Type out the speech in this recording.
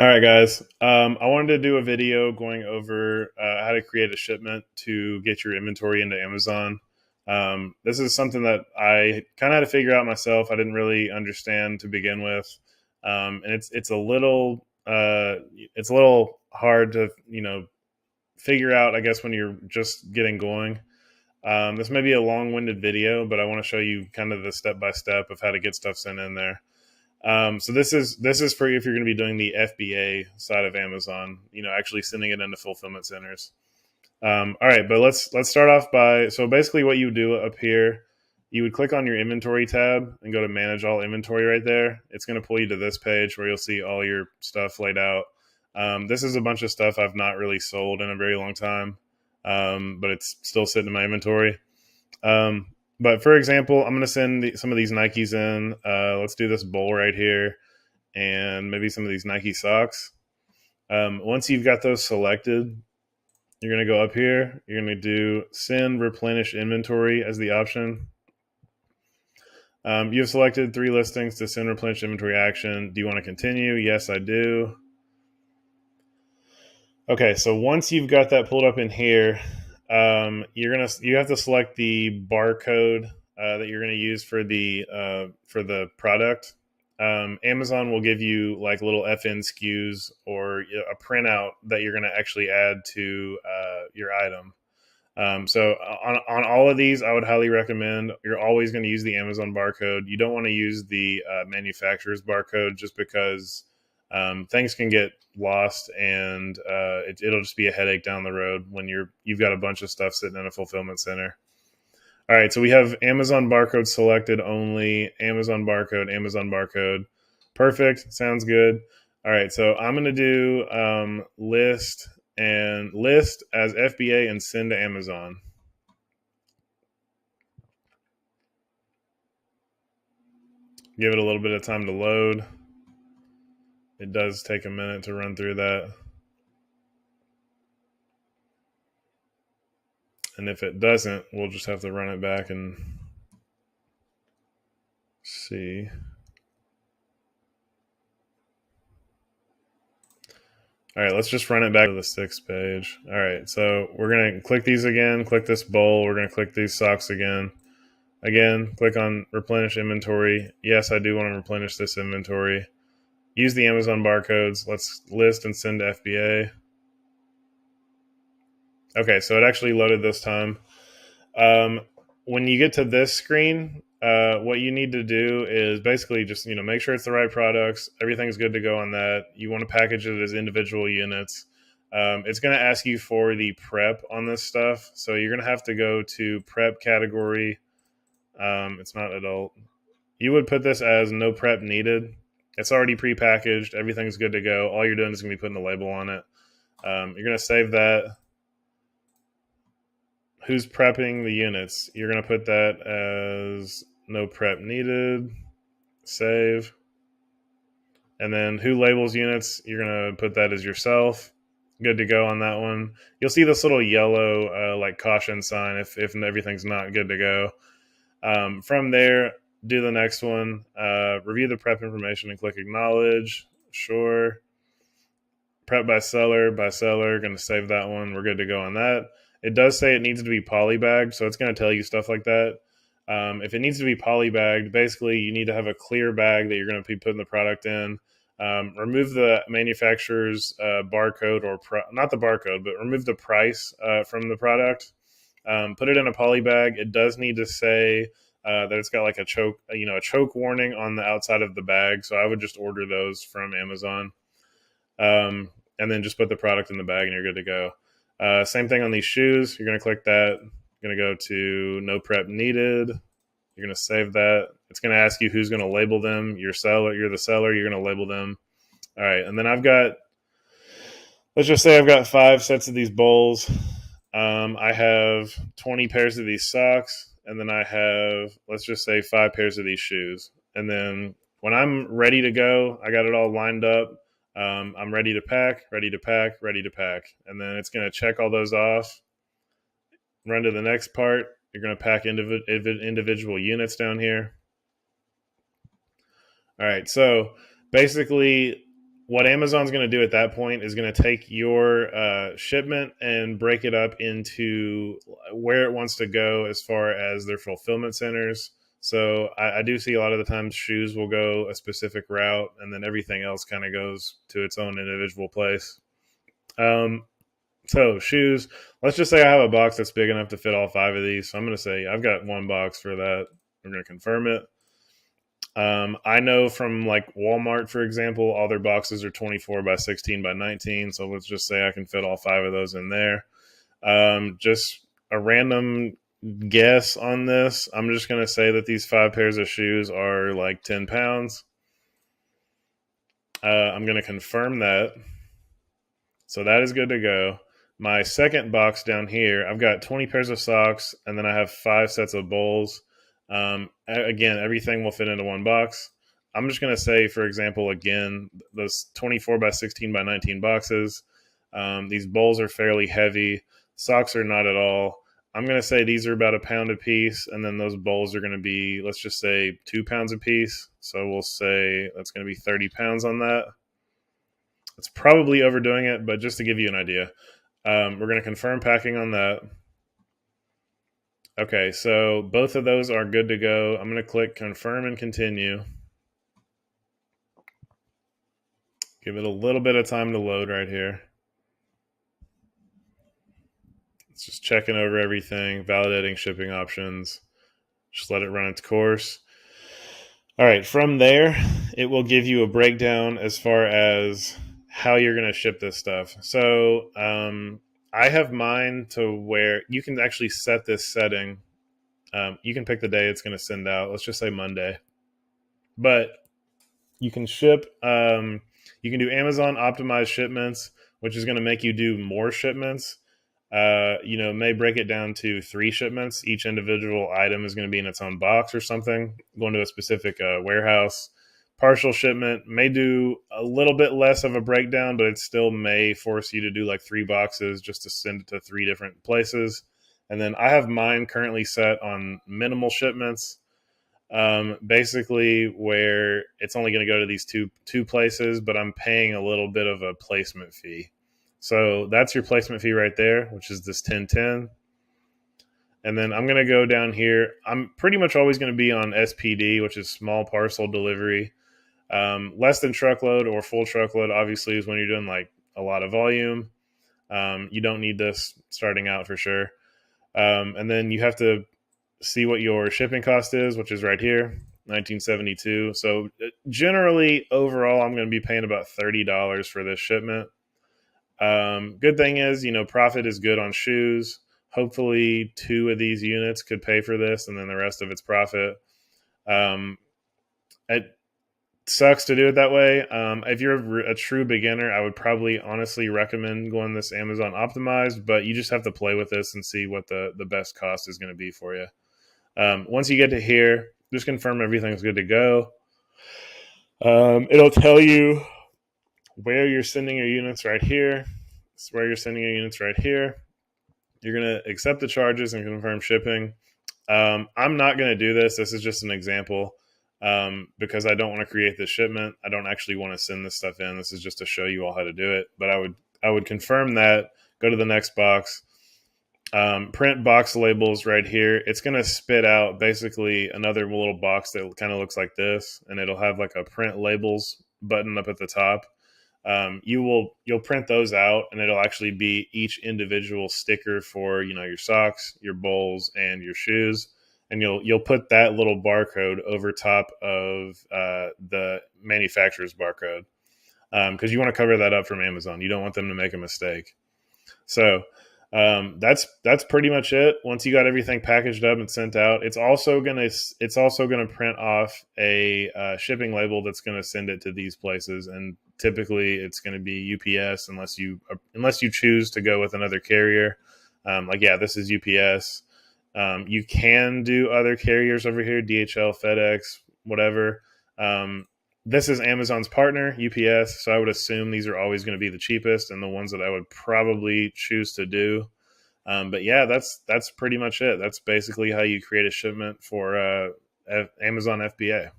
All right, guys. I wanted to do a video going over how to create a shipment to get your inventory into Amazon. This is something that I kind of had to figure out myself. I didn't really understand to begin with, and it's a little hard to figure out. I guess when you're just getting going. This may be a long-winded video, but I want to show you kind of the step-by-step of how to get stuff sent in there. So this is for if you're going to be doing the FBA side of Amazon, actually sending it into fulfillment centers. All right, but let's start off by basically what you would do up here, you would click on your inventory tab and go to manage all inventory right there. It's going to pull you to this page where you'll see all your stuff laid out. This is a bunch of stuff I've not really sold in a very long time, but it's still sitting in my inventory. But for example, I'm going to send some of these Nikes in. Let's do this bowl right here and maybe some of these Nike socks. Once you've got those selected, you're going to go up here. You're going to do send replenish inventory as the option. You have selected 3 listings to send replenish inventory action. Do you want to continue? Yes, I do. Okay, so once you've got that pulled up in here, you have to select the barcode that you're going to use for the product. Amazon will give you like little FN SKUs or a printout that you're going to actually add to your item. So on all of these, I would highly recommend you're always going to use the Amazon barcode. You don't want to use the manufacturer's barcode just because things can get lost and it'll just be a headache down the road when you've got a bunch of stuff sitting in a fulfillment center. All right, so we have Amazon barcode selected only, Amazon barcode. Perfect, sounds good. All right, so I'm going to do list as FBA and send to Amazon. Give it a little bit of time to load. It does take a minute to run through that. And if it doesn't, we'll just have to run it back and see. All right, let's just run it back to the 6th page. All right, so we're going to click these again, click this bowl. We're going to click these socks again. Again, click on replenish inventory. Yes, I do want to replenish this inventory. Use the Amazon barcodes. Let's list and send to FBA. Okay, so it actually loaded this time. When you get to this screen, what you need to do is basically just make sure it's the right products. Everything's good to go on that. You want to package it as individual units. It's going to ask you for the prep on this stuff, so you're going to have to go to prep category. It's not adult. You would put this as no prep needed. It's already pre-packaged. Everything's good to go. All you're doing is going to be putting the label on it. You're going to save that. Who's prepping the units? You're going to put that as no prep needed. Save. And then who labels units? You're going to put that as yourself. Good to go on that one. You'll see this little yellow like caution sign if everything's not good to go. From there, do the next one. Review the prep information and click acknowledge. Sure. Prep by seller. Going to save that one. We're good to go on that. It does say it needs to be polybagged, so it's going to tell you stuff like that. If it needs to be polybagged, basically you need to have a clear bag that you're going to be putting the product in. Remove the manufacturer's barcode not the barcode, but remove the price from the product. Put it in a poly bag. It does need to say that it's got like a choke warning on the outside of the bag. So I would just order those from Amazon, and then just put the product in the bag and you're good to go. Same thing on these shoes. You're going to click that. You're going to go to no prep needed. You're going to save that. It's going to ask you who's going to label them. You're the seller. You're going to label them. All right. And then let's just say I've got 5 sets of these bowls. I have 20 pairs of these socks. And then I have, let's just say 5 pairs of these shoes. And then when I'm ready to go, I got it all lined up. I'm ready to pack. And then it's going to check all those off. Run to the next part. You're going to pack individual units down here. All right. So basically what Amazon's going to do at that point is going to take your shipment and break it up into where it wants to go as far as their fulfillment centers. So I do see a lot of the times shoes will go a specific route, and then everything else kind of goes to its own individual place. Um, so shoes, let's just say I have a box that's big enough to fit all 5 of these. So I'm going to say I've got one box for that. We're going to confirm it. I know from like Walmart, for example, all their boxes are 24 by 16 by 19. So let's just say I can fit all 5 of those in there. Just a random guess on this. I'm just going to say that these 5 pairs of shoes are like 10 pounds. I'm going to confirm that. So that is good to go. My second box down here, I've got 20 pairs of socks, and then I have 5 sets of bowls. Again, everything will fit into one box. I'm just going to say, for example, again, those 24 by 16 by 19 boxes, these bowls are fairly heavy. Socks are not at all. I'm going to say these are about a pound a piece, and then those bowls are going to be, let's just say, 2 pounds a piece. So we'll say that's going to be 30 pounds on that. It's probably overdoing it, but just to give you an idea, we're going to confirm packing on that. Okay, so both of those are good to go. I'm going to click confirm and continue. Give it a little bit of time to load right here. It's just checking over everything, validating shipping options. Just let it run its course. All right, from there, it will give you a breakdown as far as how you're going to ship this stuff. So I have mine to where you can actually set this setting. You can pick the day it's going to send out. Let's just say Monday. But you can ship, you can do Amazon optimized shipments, which is going to make you do more shipments. May break it down to 3 shipments. Each individual item is going to be in its own box or something, going to a specific warehouse. Partial shipment may do a little bit less of a breakdown, but it still may force you to do like 3 boxes just to send it to 3 different places. And then I have mine currently set on minimal shipments, basically where it's only going to go to these two places, but I'm paying a little bit of a placement fee. So that's your placement fee right there, which is this 1010. And then I'm going to go down here. I'm pretty much always going to be on SPD, which is small parcel delivery. Less than truckload or full truckload, obviously, is when you're doing like a lot of volume. You don't need this starting out for sure. And then you have to see what your shipping cost is, which is right here, $19.72. So generally, overall, I'm going to be paying about $30 for this shipment. Good thing is, profit is good on shoes. Hopefully 2 of these units could pay for this, and then the rest of it's profit. It sucks to do it that way. If you're a true beginner, I would probably honestly recommend going this Amazon optimized, but you just have to play with this and see what the best cost is going to be for you. Once you get to here, just confirm everything's good to go. It'll tell you where you're sending your units right here. It's where you're sending your units right here. You're going to accept the charges and confirm shipping. I'm not going to do this. This is just an example because I don't want to create this shipment. I don't actually want to send this stuff in. This is just to show you all how to do it. But I would confirm that, go to the next box, print box labels right here. It's going to spit out basically another little box that kind of looks like this, and it'll have like a print labels button up at the top. You'll print those out, and it'll actually be each individual sticker for your socks, your bowls, and your shoes, and you'll put that little barcode over top of the manufacturer's barcode because you want to cover that up from Amazon. You don't want them to make a mistake. So that's pretty much it. Once you got everything packaged up and sent out, it's also gonna print off a shipping label that's gonna send it to these places, and typically it's going to be UPS unless you choose to go with another carrier. This is UPS. You can do other carriers over here, DHL, FedEx, whatever. This is Amazon's partner, UPS, so I would assume these are always going to be the cheapest and the ones that I would probably choose to do. But yeah, that's pretty much it. That's basically how you create a shipment for Amazon FBA.